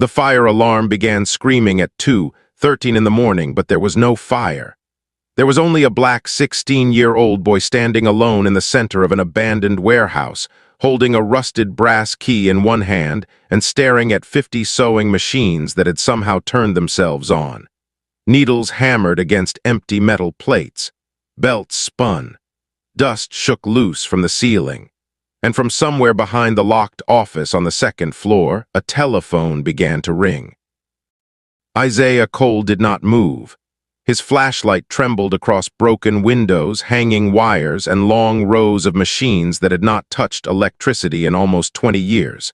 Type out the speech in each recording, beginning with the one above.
The fire alarm began screaming at 2:13 in the morning, but there was no fire. There was only a black 16-year-old boy standing alone in the center of an abandoned warehouse, holding a rusted brass key in one hand and staring at 50 sewing machines that had somehow turned themselves on. Needles hammered against empty metal plates. Belts spun. Dust shook loose from the ceiling. And from somewhere behind the locked office on the second floor, a telephone began to ring. Isaiah Cole did not move. His flashlight trembled across broken windows, hanging wires, and long rows of machines that had not touched electricity in almost 20 years.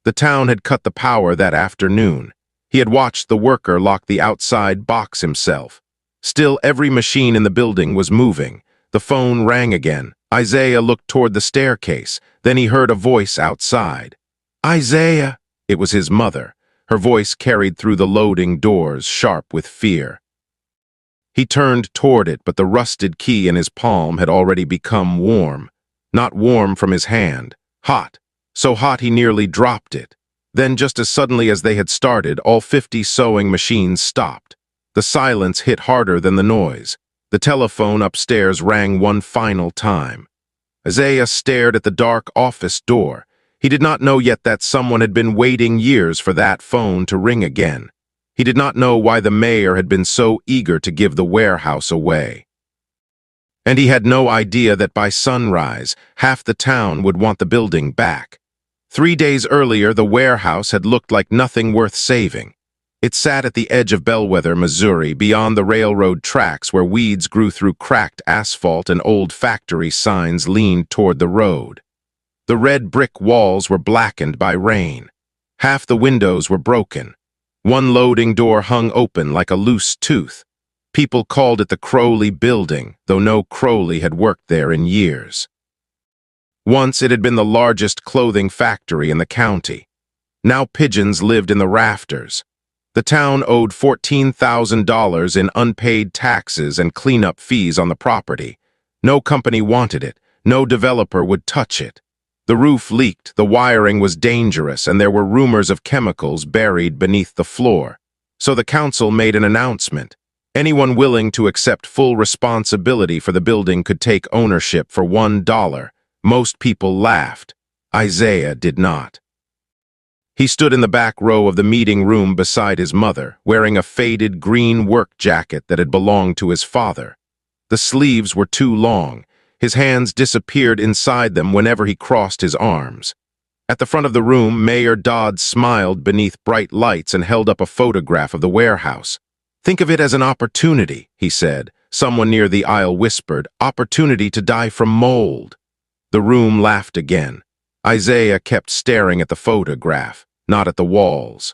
The town had cut the power that afternoon. He had watched the worker lock the outside box himself. Still, every machine in the building was moving. The phone rang again. Isaiah looked toward the staircase. Then he heard a voice outside. "Isaiah!" It was his mother. Her voice carried through the loading doors, sharp with fear. He turned toward it, but the rusted key in his palm had already become warm. Not warm from his hand. Hot. So hot he nearly dropped it. Then, just as suddenly as they had started, all 50 sewing machines stopped. The silence hit harder than the noise. The telephone upstairs rang one final time. Isaiah stared at the dark office door. He did not know yet that someone had been waiting years for that phone to ring again. He did not know why the mayor had been so eager to give the warehouse away. And he had no idea that by sunrise, half the town would want the building back. 3 days earlier, the warehouse had looked like nothing worth saving. It sat at the edge of Bellwether, Missouri, beyond the railroad tracks where weeds grew through cracked asphalt and old factory signs leaned toward the road. The red brick walls were blackened by rain. Half the windows were broken. One loading door hung open like a loose tooth. People called it the Crowley Building, though no Crowley had worked there in years. Once it had been the largest clothing factory in the county. Now pigeons lived in the rafters. The town owed $14,000 in unpaid taxes and cleanup fees on the property. No company wanted it. No developer would touch it. The roof leaked, the wiring was dangerous, and there were rumors of chemicals buried beneath the floor. So the council made an announcement. Anyone willing to accept full responsibility for the building could take ownership for $1. Most people laughed. Isaiah did not. He stood in the back row of the meeting room beside his mother, wearing a faded green work jacket that had belonged to his father. The sleeves were too long. His hands disappeared inside them whenever he crossed his arms. At the front of the room, Mayor Dodd smiled beneath bright lights and held up a photograph of the warehouse. "Think of it as an opportunity," he said. Someone near the aisle whispered, "Opportunity to die from mold." The room laughed again. Isaiah kept staring at the photograph, not at the walls.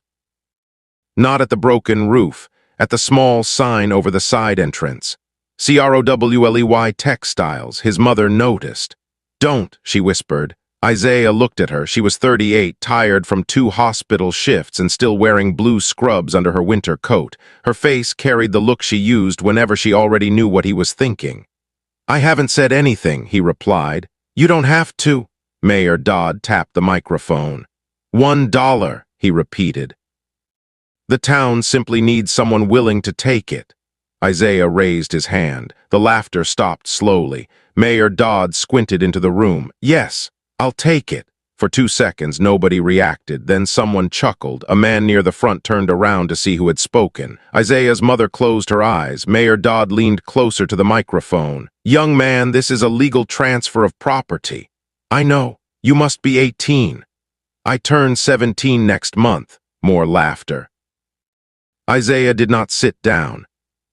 Not at the broken roof, at the small sign over the side entrance. CROWLEY Textiles, his mother noticed. "Don't," she whispered. Isaiah looked at her. She was 38, tired from 2 hospital shifts and still wearing blue scrubs under her winter coat. Her face carried the look she used whenever she already knew what he was thinking. "I haven't said anything," he replied. "You don't have to." Mayor Dodd tapped the microphone. $1, he repeated. "The town simply needs someone willing to take it." Isaiah raised his hand. The laughter stopped slowly. Mayor Dodd squinted into the room. "Yes, I'll take it." For 2 seconds, nobody reacted. Then someone chuckled. A man near the front turned around to see who had spoken. Isaiah's mother closed her eyes. Mayor Dodd leaned closer to the microphone. "Young man, this is a legal transfer of property." "I know. You must be 18. "I turn 17 next month." More laughter. Isaiah did not sit down.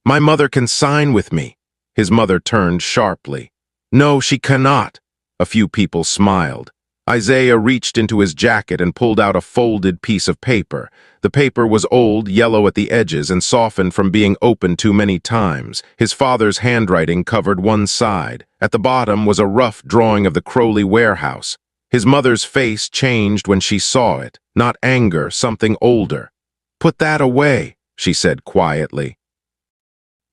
"My mother can sign with me." His mother turned sharply. "No, she cannot." A few people smiled. Isaiah reached into his jacket and pulled out a folded piece of paper. The paper was old, yellow at the edges, and softened from being opened too many times. His father's handwriting covered one side. At the bottom was a rough drawing of the Crowley warehouse. His mother's face changed when she saw it. Not anger, something older. "Put that away," she said quietly.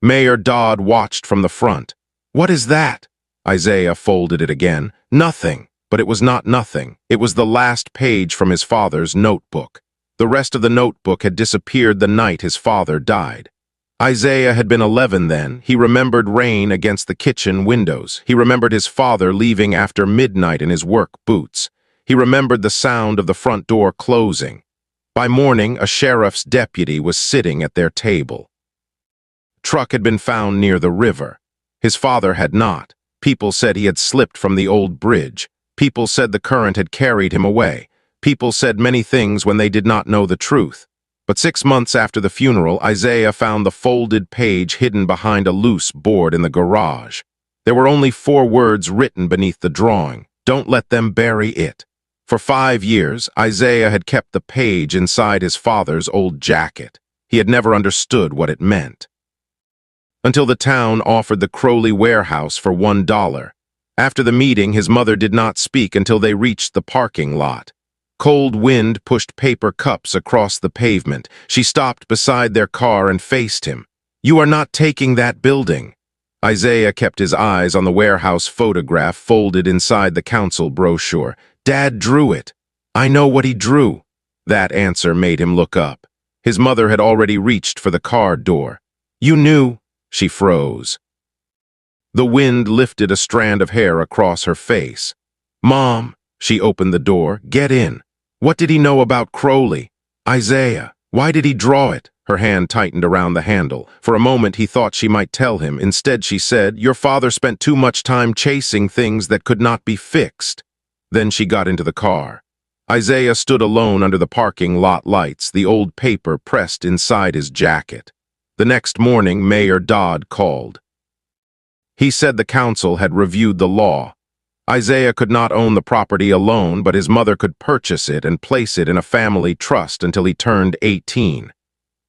Mayor Dodd watched from the front. "What is that?" Isaiah folded it again. "Nothing." But it was not nothing. It was the last page from his father's notebook. The rest of the notebook had disappeared the night his father died. Isaiah had been 11 then. He remembered rain against the kitchen windows. He remembered his father leaving after midnight in his work boots. He remembered the sound of the front door closing. By morning, a sheriff's deputy was sitting at their table. Truck had been found near the river. His father had not. People said he had slipped from the old bridge. People said the current had carried him away. People said many things when they did not know the truth. But 6 months after the funeral, Isaiah found the folded page hidden behind a loose board in the garage. There were only 4 words written beneath the drawing. Don't let them bury it. For 5 years, Isaiah had kept the page inside his father's old jacket. He had never understood what it meant. Until the town offered the Crowley warehouse for $1. After the meeting, his mother did not speak until they reached the parking lot. Cold wind pushed paper cups across the pavement. She stopped beside their car and faced him. "You are not taking that building." Isaiah kept his eyes on the warehouse photograph folded inside the council brochure. "Dad drew it." "I know what he drew." That answer made him look up. His mother had already reached for the car door. "You knew." She froze. The wind lifted a strand of hair across her face. "Mom," she opened the door, "get in. What did he know about Crowley?" "Isaiah, why did he draw it?" Her hand tightened around the handle. For a moment he thought she might tell him. Instead she said, "Your father spent too much time chasing things that could not be fixed." Then she got into the car. Isaiah stood alone under the parking lot lights, the old paper pressed inside his jacket. The next morning, Mayor Dodd called. He said the council had reviewed the law. Isaiah could not own the property alone, but his mother could purchase it and place it in a family trust until he turned 18.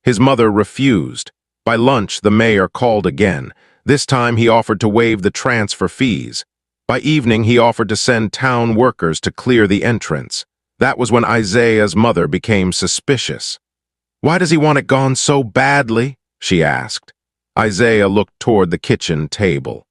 His mother refused. By lunch, the mayor called again. This time he offered to waive the transfer fees. By evening, he offered to send town workers to clear the entrance. That was when Isaiah's mother became suspicious. "Why does he want it gone so badly?" she asked. Isaiah looked toward the kitchen table.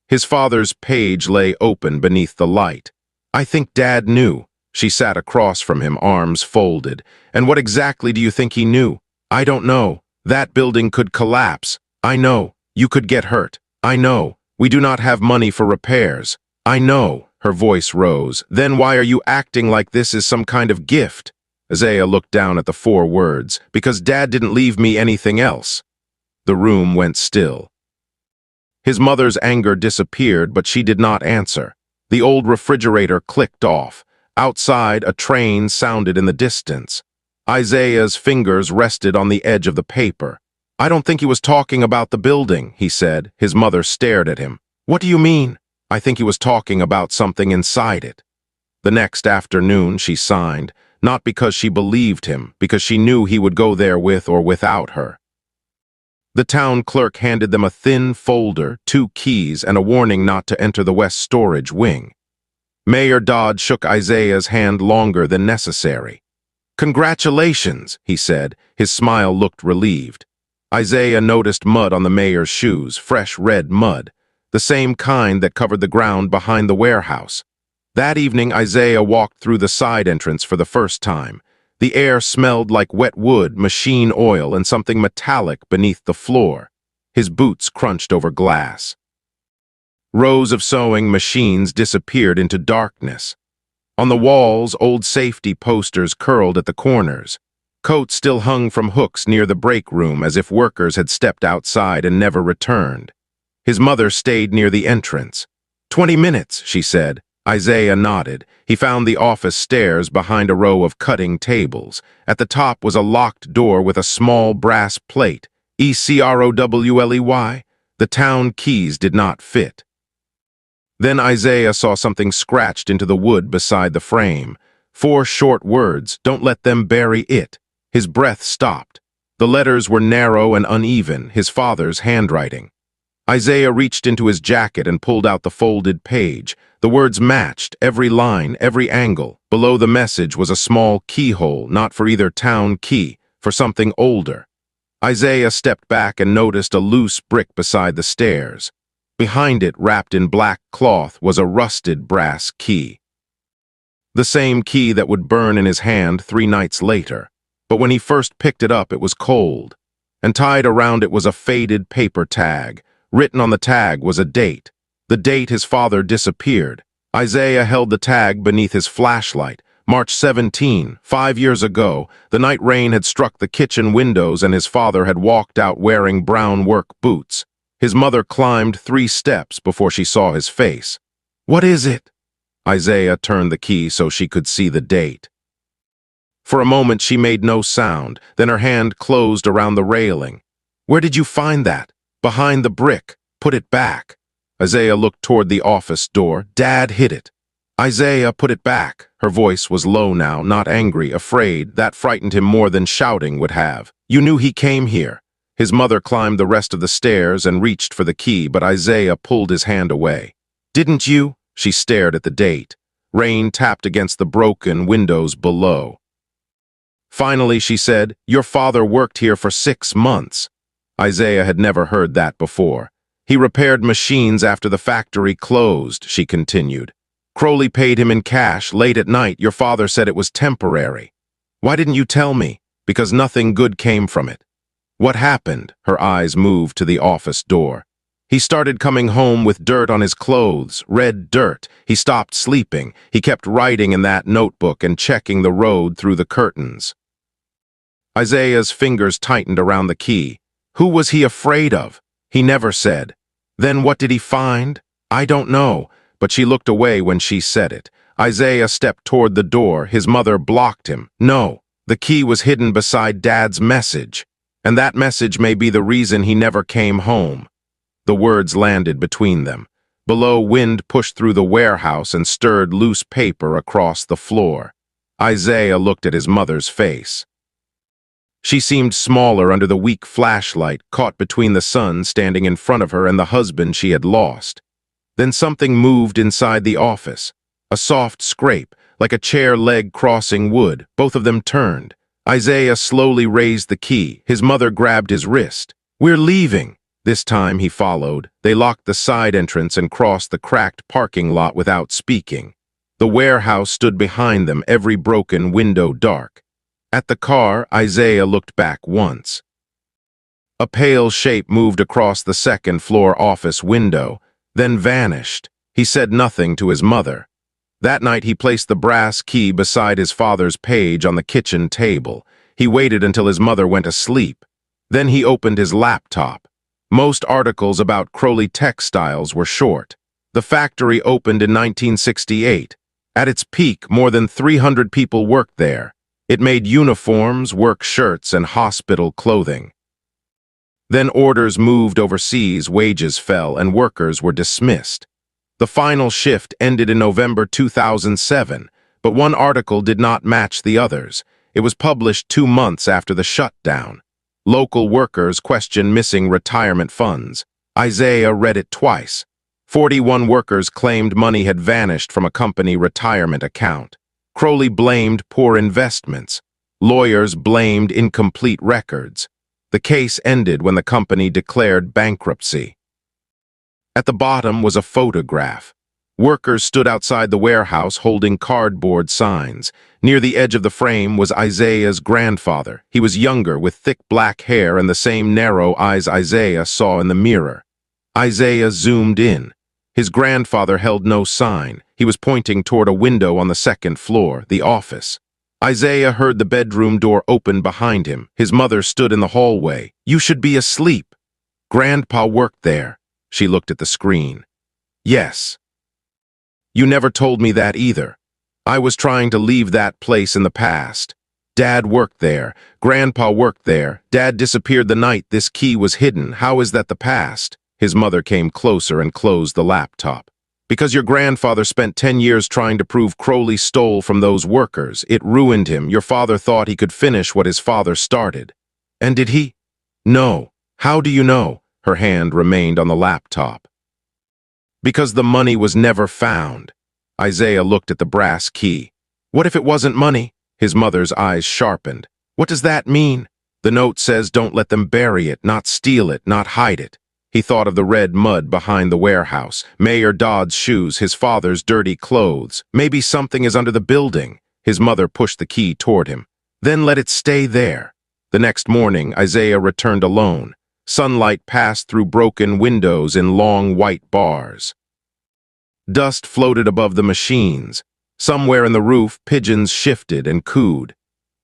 His father's page lay open beneath the light. "I think Dad knew." She sat across from him, arms folded. "And what exactly do you think he knew?" "I don't know. That building could collapse. I know. You could get hurt. I know. We do not have money for repairs. I know." Her voice rose. "Then why are you acting like this is some kind of gift?" Isaiah looked down at the 4 words. "Because Dad didn't leave me anything else." The room went still. His mother's anger disappeared, but she did not answer. The old refrigerator clicked off. Outside, a train sounded in the distance. Isaiah's fingers rested on the edge of the paper. "I don't think he was talking about the building," he said. His mother stared at him. "What do you mean?" "I think he was talking about something inside it." The next afternoon, she signed, not because she believed him, because she knew he would go there with or without her. The town clerk handed them a thin folder, 2 keys, and a warning not to enter the West Storage Wing. Mayor Dodd shook Isaiah's hand longer than necessary. "Congratulations," he said. His smile looked relieved. Isaiah noticed mud on the mayor's shoes, fresh red mud, the same kind that covered the ground behind the warehouse. That evening, Isaiah walked through the side entrance for the first time. The air smelled like wet wood, machine oil, and something metallic beneath the floor. His boots crunched over glass. Rows of sewing machines disappeared into darkness. On the walls, old safety posters curled at the corners. Coats still hung from hooks near the break room as if workers had stepped outside and never returned. His mother stayed near the entrance. 20 minutes, she said. Isaiah nodded. He found the office stairs behind a row of cutting tables. At the top was a locked door with a small brass plate. ECROWLEY. The town keys did not fit. Then Isaiah saw something scratched into the wood beside the frame. 4 short words, "Don't let them bury it." His breath stopped. The letters were narrow and uneven, his father's handwriting. Isaiah reached into his jacket and pulled out the folded page. The words matched, every line, every angle. Below the message was a small keyhole, not for either town key, for something older. Isaiah stepped back and noticed a loose brick beside the stairs. Behind it, wrapped in black cloth, was a rusted brass key. The same key that would burn in his hand 3 nights later. But when he first picked it up, it was cold. And tied around it was a faded paper tag. Written on the tag was a date. The date his father disappeared. Isaiah held the tag beneath his flashlight. March 17, 5 years ago, the night rain had struck the kitchen windows and his father had walked out wearing brown work boots. His mother climbed 3 steps before she saw his face. "What is it?" Isaiah turned the key so she could see the date. For a moment she made no sound, then her hand closed around the railing. "Where did you find that?" "Behind the brick. Put it back." Isaiah looked toward the office door. "Dad hid it." "Isaiah, put it back." Her voice was low now, not angry, afraid. That frightened him more than shouting would have. "You knew he came here." His mother climbed the rest of the stairs and reached for the key, but Isaiah pulled his hand away. "Didn't you?" She stared at the date. Rain tapped against the broken windows below. Finally, she said, "Your father worked here for 6 months." Isaiah had never heard that before. "He repaired machines after the factory closed," she continued. "Crowley paid him in cash late at night. Your father said it was temporary." "Why didn't you tell me?" "Because nothing good came from it." "What happened?" Her eyes moved to the office door. "He started coming home with dirt on his clothes, red dirt. He stopped sleeping. He kept writing in that notebook and checking the road through the curtains." Isaiah's fingers tightened around the key. "Who was he afraid of?" "He never said." "Then what did he find?" "I don't know," but she looked away when she said it. Isaiah stepped toward the door. His mother blocked him. "No, the key was hidden beside Dad's message. And that message may be the reason he never came home." The words landed between them. Below, wind pushed through the warehouse and stirred loose paper across the floor. Isaiah looked at his mother's face. She seemed smaller under the weak flashlight, caught between the son standing in front of her and the husband she had lost. Then something moved inside the office. A soft scrape, like a chair leg crossing wood. Both of them turned. Isaiah slowly raised the key. His mother grabbed his wrist. "We're leaving." This time he followed. They locked the side entrance and crossed the cracked parking lot without speaking. The warehouse stood behind them, every broken window dark. At the car, Isaiah looked back once. A pale shape moved across the second-floor office window, then vanished. He said nothing to his mother. That night he placed the brass key beside his father's page on the kitchen table. He waited until his mother went asleep. Then he opened his laptop. Most articles about Crowley Textiles were short. The factory opened in 1968. At its peak, more than 300 people worked there. It made uniforms, work shirts, and hospital clothing. Then orders moved overseas, wages fell, and workers were dismissed. The final shift ended in November 2007, but one article did not match the others. It was published 2 months after the shutdown. Local workers questioned missing retirement funds. Isaiah read it twice. 41 workers claimed money had vanished from a company retirement account. Crowley blamed poor investments. Lawyers blamed incomplete records. The case ended when the company declared bankruptcy. At the bottom was a photograph. Workers stood outside the warehouse holding cardboard signs. Near the edge of the frame was Isaiah's grandfather. He was younger, with thick black hair and the same narrow eyes Isaiah saw in the mirror. Isaiah zoomed in. His grandfather held no sign. He was pointing toward a window on the second floor, the office. Isaiah heard the bedroom door open behind him. His mother stood in the hallway. "You should be asleep." "Grandpa worked there." She looked at the screen. "Yes." "You never told me that either." "I was trying to leave that place in the past." "Dad worked there. Grandpa worked there. Dad disappeared the night this key was hidden. How is that the past?" His mother came closer and closed the laptop. "Because your grandfather spent 10 years trying to prove Crowley stole from those workers. It ruined him. Your father thought he could finish what his father started." "And did he?" "No." "How do you know?" Her hand remained on the laptop. "Because the money was never found." Isaiah looked at the brass key. "What if it wasn't money?" His mother's eyes sharpened. "What does that mean?" "The note says don't let them bury it, not steal it, not hide it." He thought of the red mud behind the warehouse, Mayor Dodd's shoes, his father's dirty clothes. Maybe something is under the building. His mother pushed the key toward him. Then let it stay there. The next morning, Isaiah returned alone. Sunlight passed through broken windows in long white bars. Dust floated above the machines. Somewhere in the roof, pigeons shifted and cooed.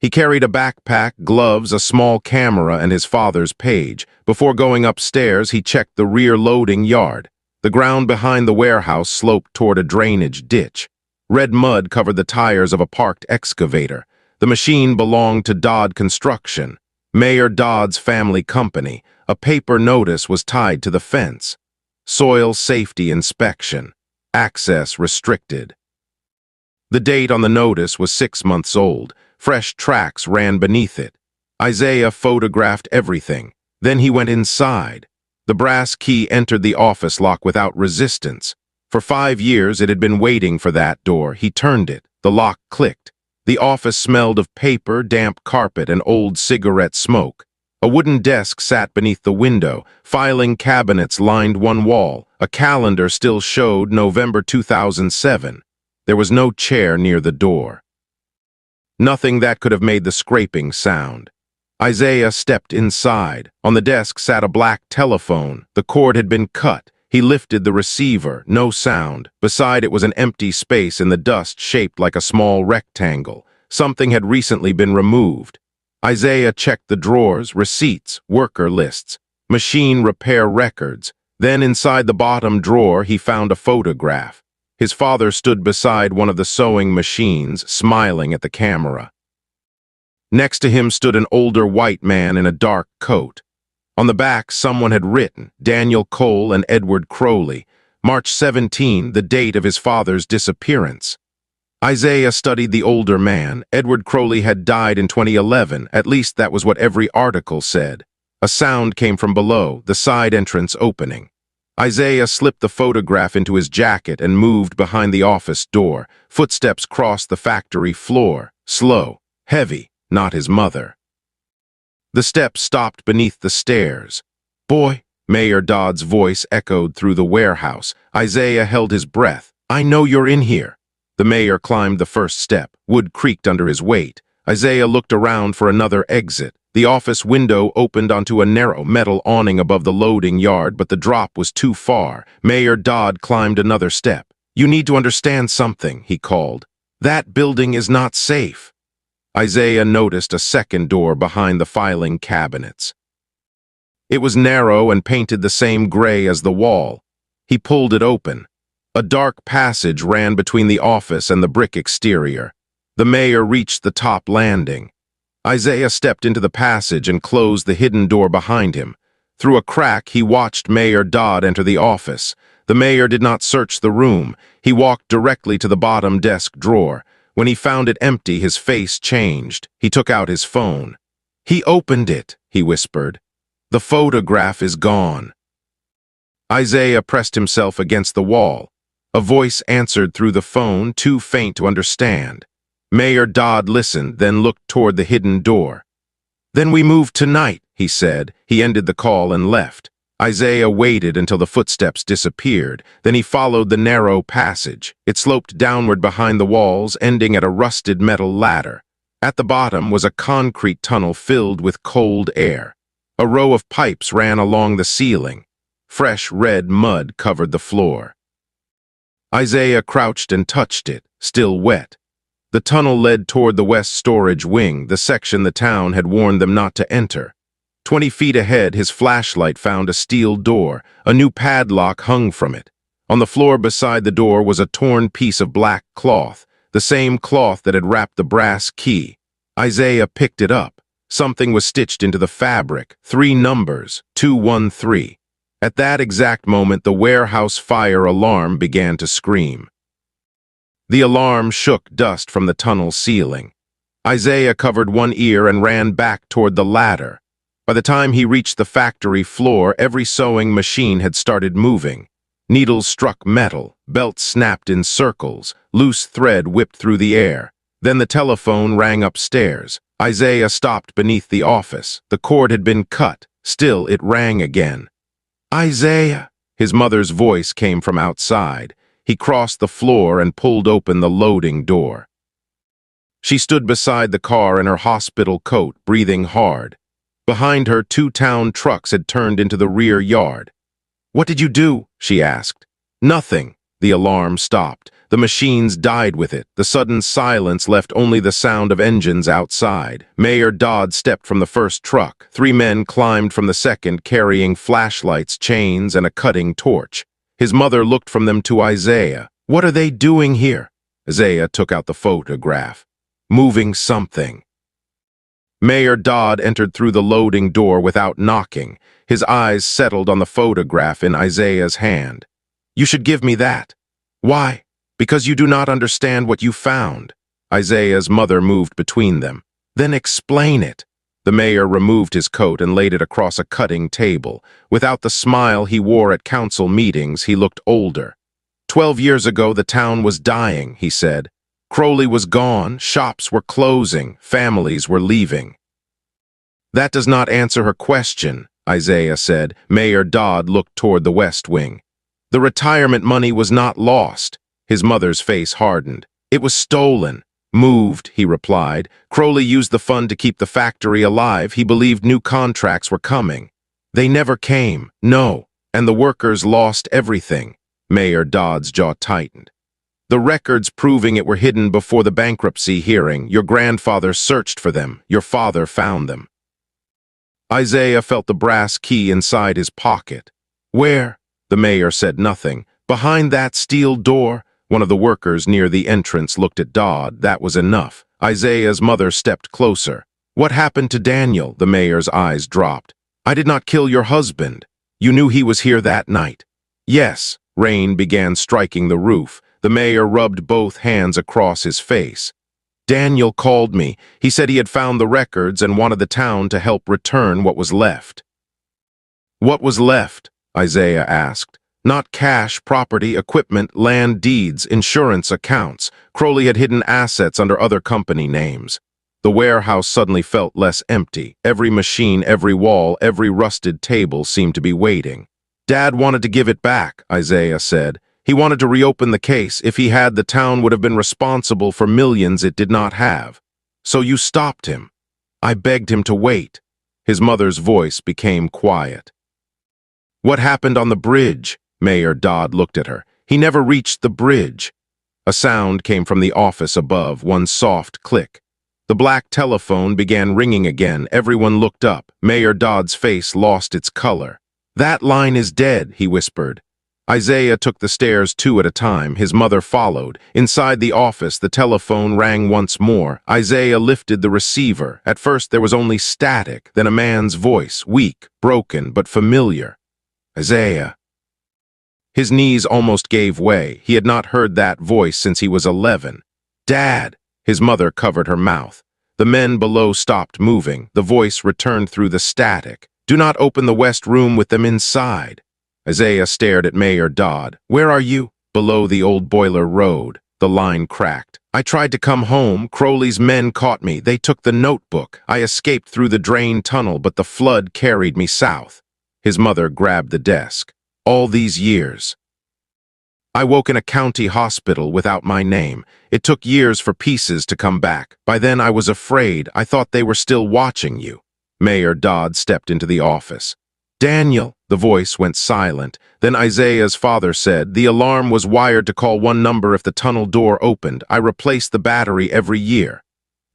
He carried a backpack, gloves, a small camera, and his father's page. Before going upstairs, he checked the rear loading yard. The ground behind the warehouse sloped toward a drainage ditch. Red mud covered the tires of a parked excavator. The machine belonged to Dodd Construction, Mayor Dodd's family company. A paper notice was tied to the fence. Soil safety inspection. Access restricted. The date on the notice was 6 months old. Fresh tracks ran beneath it. Isaiah photographed everything. Then he went inside. The brass key entered the office lock without resistance. For 5 years it had been waiting for that door. He turned it. The lock clicked. The office smelled of paper, damp carpet, and old cigarette smoke. A wooden desk sat beneath the window. Filing cabinets lined one wall. A calendar still showed November 2007. There was no chair near the door. Nothing that could have made the scraping sound. Isaiah stepped inside. On the desk sat a black telephone. The cord had been cut. He lifted the receiver. No sound. Beside it was an empty space in the dust shaped like a small rectangle. Something had recently been removed. Isaiah checked the drawers, receipts, worker lists, machine repair records. Then inside the bottom drawer he found a photograph. His father stood beside one of the sewing machines, smiling at the camera. Next to him stood an older white man in a dark coat. On the back, someone had written, Daniel Cole and Edward Crowley, March 17, the date of his father's disappearance. Isaiah studied the older man. Edward Crowley had died in 2011, at least that was what every article said. A sound came from below, the side entrance opening. Isaiah slipped the photograph into his jacket and moved behind the office door. Footsteps crossed the factory floor, slow, heavy, not his mother. The steps stopped beneath the stairs. Boy, Mayor Dodd's voice echoed through the warehouse. Isaiah held his breath. I know you're in here. The mayor climbed the first step. Wood creaked under his weight. Isaiah looked around for another exit. The office window opened onto a narrow metal awning above the loading yard, but the drop was too far. Mayor Dodd climbed another step. You need to understand something, he called. That building is not safe. Isaiah noticed a second door behind the filing cabinets. It was narrow and painted the same gray as the wall. He pulled it open. A dark passage ran between the office and the brick exterior. The mayor reached the top landing. Isaiah stepped into the passage and closed the hidden door behind him. Through a crack, he watched Mayor Dodd enter the office. The mayor did not search the room. He walked directly to the bottom desk drawer. When he found it empty, his face changed. He took out his phone. He opened it, he whispered. The photograph is gone. Isaiah pressed himself against the wall. A voice answered through the phone, too faint to understand. Mayor Dodd listened, then looked toward the hidden door. Then we move tonight, he said. He ended the call and left. Isaiah waited until the footsteps disappeared. Then he followed the narrow passage. It sloped downward behind the walls, ending at a rusted metal ladder. At the bottom was a concrete tunnel filled with cold air. A row of pipes ran along the ceiling. Fresh red mud covered the floor. Isaiah crouched and touched it, still wet. The tunnel led toward the west storage wing, the section the town had warned them not to enter. 20 feet ahead, his flashlight found a steel door. A new padlock hung from it. On the floor beside the door was a torn piece of black cloth, the same cloth that had wrapped the brass key. Isaiah picked it up. Something was stitched into the fabric, 3 numbers, 213. At that exact moment, the warehouse fire alarm began to scream. The alarm shook dust from the tunnel ceiling. Isaiah covered one ear and ran back toward the ladder. By the time he reached the factory floor, every sewing machine had started moving. Needles struck metal, belts snapped in circles, loose thread whipped through the air. Then the telephone rang upstairs. Isaiah stopped beneath the office. The cord had been cut. Still, it rang again. Isaiah! His mother's voice came from outside. He crossed the floor and pulled open the loading door. She stood beside the car in her hospital coat, breathing hard. Behind her, 2 town trucks had turned into the rear yard. "What did you do?" she asked. "Nothing." The alarm stopped. The machines died with it. The sudden silence left only the sound of engines outside. Mayor Dodd stepped from the first truck. 3 men climbed from the second, carrying flashlights, chains, and a cutting torch. His mother looked from them to Isaiah. "What are they doing here?" Isaiah took out the photograph. "Moving something." Mayor Dodd entered through the loading door without knocking. His eyes settled on the photograph in Isaiah's hand. "You should give me that." "Why?" "Because you do not understand what you found." Isaiah's mother moved between them. "Then explain it." The mayor removed his coat and laid it across a cutting table. Without the smile he wore at council meetings, he looked older. 12 years ago, the town was dying, he said. Crowley was gone, shops were closing, families were leaving. "That does not answer her question," Isaiah said. Mayor Dodd looked toward the West Wing. "The retirement money was not lost." His mother's face hardened. "It was stolen." "Moved," he replied. "Crowley used the fund to keep the factory alive. He believed new contracts were coming. They never came, no, and the workers lost everything." Mayor Dodd's jaw tightened. "The records proving it were hidden before the bankruptcy hearing. Your grandfather searched for them. Your father found them." Isaiah felt the brass key inside his pocket. "Where?" The mayor said nothing. "Behind that steel door." One of the workers near the entrance looked at Dodd. That was enough. Isaiah's mother stepped closer. "What happened to Daniel?" The mayor's eyes dropped. "I did not kill your husband. You knew he was here that night." "Yes." Rain began striking the roof. The mayor rubbed both hands across his face. "Daniel called me. He said he had found the records and wanted the town to help return what was left." "What was left?" Isaiah asked. "Not cash, property, equipment, land deeds, insurance accounts." Crowley had hidden assets under other company names. The warehouse suddenly felt less empty. Every machine, every wall, every rusted table seemed to be waiting. "Dad wanted to give it back," Isaiah said. "He wanted to reopen the case. If he had, the town would have been responsible for millions it did not have. So you stopped him." "I begged him to wait." His mother's voice became quiet. "What happened on the bridge?" Mayor Dodd looked at her. "He never reached the bridge." A sound came from the office above, one soft click. The black telephone began ringing again. Everyone looked up. Mayor Dodd's face lost its color. "That line is dead," he whispered. Isaiah took the stairs 2 at a time. His mother followed. Inside the office, the telephone rang once more. Isaiah lifted the receiver. At first there was only static, then a man's voice, weak, broken, but familiar. "Isaiah." His knees almost gave way. He had not heard that voice since he was 11. "Dad!" His mother covered her mouth. The men below stopped moving. The voice returned through the static. "Do not open the west room with them inside." Isaiah stared at Mayor Dodd. "Where are you?" "Below the old boiler road." The line cracked. "I tried to come home. Crowley's men caught me. They took the notebook. I escaped through the drain tunnel, but the flood carried me south." His mother grabbed the desk. "All these years." "I woke in a county hospital without my name. It took years for pieces to come back. By then I was afraid. I thought they were still watching you." Mayor Dodd stepped into the office. "Daniel." The voice went silent. Then Isaiah's father said, "The alarm was wired to call one number if the tunnel door opened. I replaced the battery every year."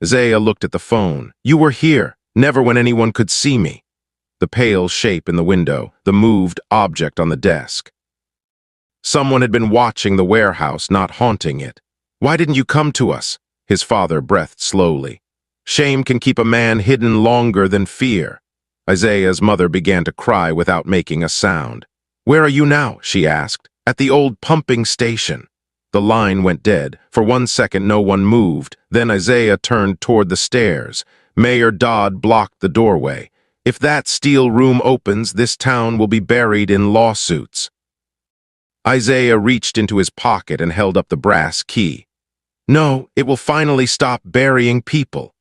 Isaiah looked at the phone. "You were here, never when anyone could see me." The pale shape in the window, the moved object on the desk. Someone had been watching the warehouse, not haunting it. "Why didn't you come to us?" His father breathed slowly. "Shame can keep a man hidden longer than fear." Isaiah's mother began to cry without making a sound. "Where are you now?" she asked. "At the old pumping station." The line went dead. For 1 second no one moved. Then Isaiah turned toward the stairs. Mayor Dodd blocked the doorway. "If that steel room opens, this town will be buried in lawsuits." Isaiah reached into his pocket and held up the brass key. "No, it will finally stop burying people."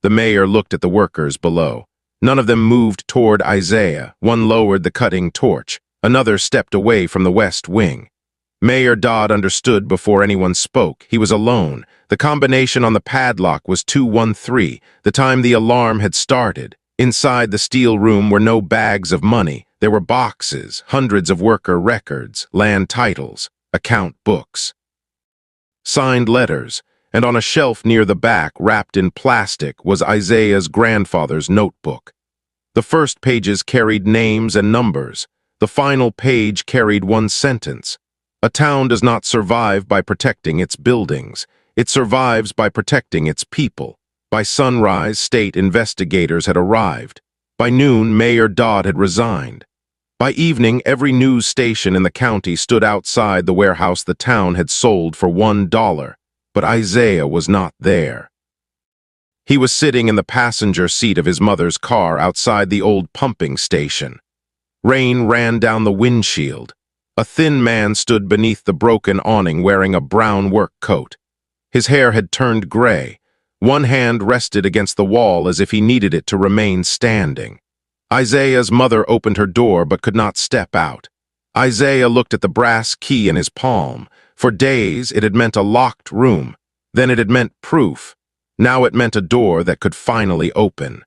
The mayor looked at the workers below. None of them moved toward Isaiah. One lowered the cutting torch. Another stepped away from the west wing. Mayor Dodd understood before anyone spoke. He was alone. The combination on the padlock was 213, the time the alarm had started. Inside the steel room were no bags of money. There were boxes, hundreds of worker records, land titles, account books, signed letters, and on a shelf near the back, wrapped in plastic, was Isaiah's grandfather's notebook. The first pages carried names and numbers. The final page carried one sentence. A town does not survive by protecting its buildings. It survives by protecting its people. By sunrise, state investigators had arrived. By noon, Mayor Dodd had resigned. By evening, every news station in the county stood outside the warehouse the town had sold for $1. But Isaiah was not there. He was sitting in the passenger seat of his mother's car outside the old pumping station. Rain ran down the windshield. A thin man stood beneath the broken awning wearing a brown work coat. His hair had turned gray. One hand rested against the wall as if he needed it to remain standing. Isaiah's mother opened her door but could not step out. Isaiah looked at the brass key in his palm. For days, it had meant a locked room. Then it had meant proof. Now it meant a door that could finally open.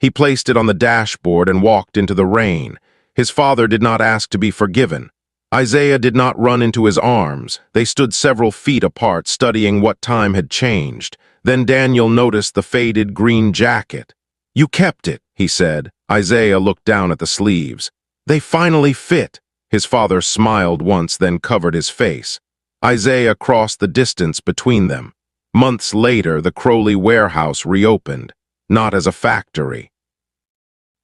He placed it on the dashboard and walked into the rain. His father did not ask to be forgiven. Isaiah did not run into his arms. They stood several feet apart, studying what time had changed. Then Daniel noticed the faded green jacket. "You kept it," he said. Isaiah looked down at the sleeves. "They finally fit." His father smiled once, then covered his face. Isaiah crossed the distance between them. Months later, the Crowley warehouse reopened, not as a factory.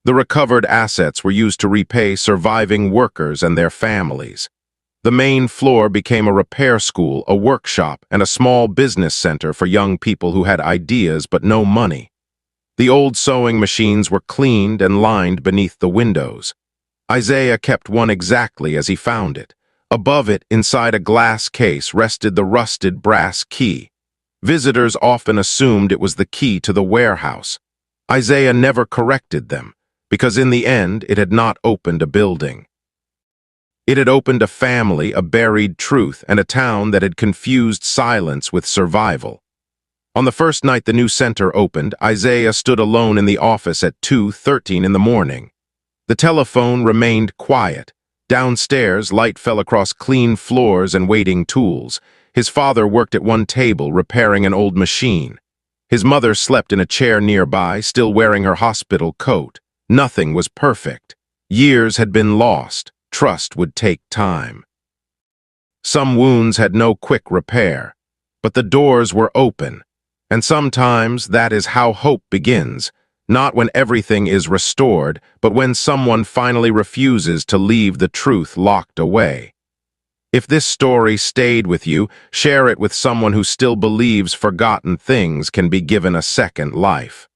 The recovered assets were used to repay surviving workers and their families. The main floor became a repair school, a workshop, and a small business center for young people who had ideas but no money. The old sewing machines were cleaned and lined beneath the windows. Isaiah kept one exactly as he found it. Above it, inside a glass case, rested the rusted brass key. Visitors often assumed it was the key to the warehouse. Isaiah never corrected them, because in the end, it had not opened a building. It had opened a family, a buried truth, and a town that had confused silence with survival. On the first night the new center opened, Isaiah stood alone in the office at 2:13 in the morning. The telephone remained quiet. Downstairs, light fell across clean floors and waiting tools. His father worked at one table, repairing an old machine. His mother slept in a chair nearby, still wearing her hospital coat. Nothing was perfect. Years had been lost. Trust would take time. Some wounds had no quick repair, but the doors were open. And sometimes that is how hope begins, not when everything is restored, but when someone finally refuses to leave the truth locked away. If this story stayed with you, share it with someone who still believes forgotten things can be given a second life.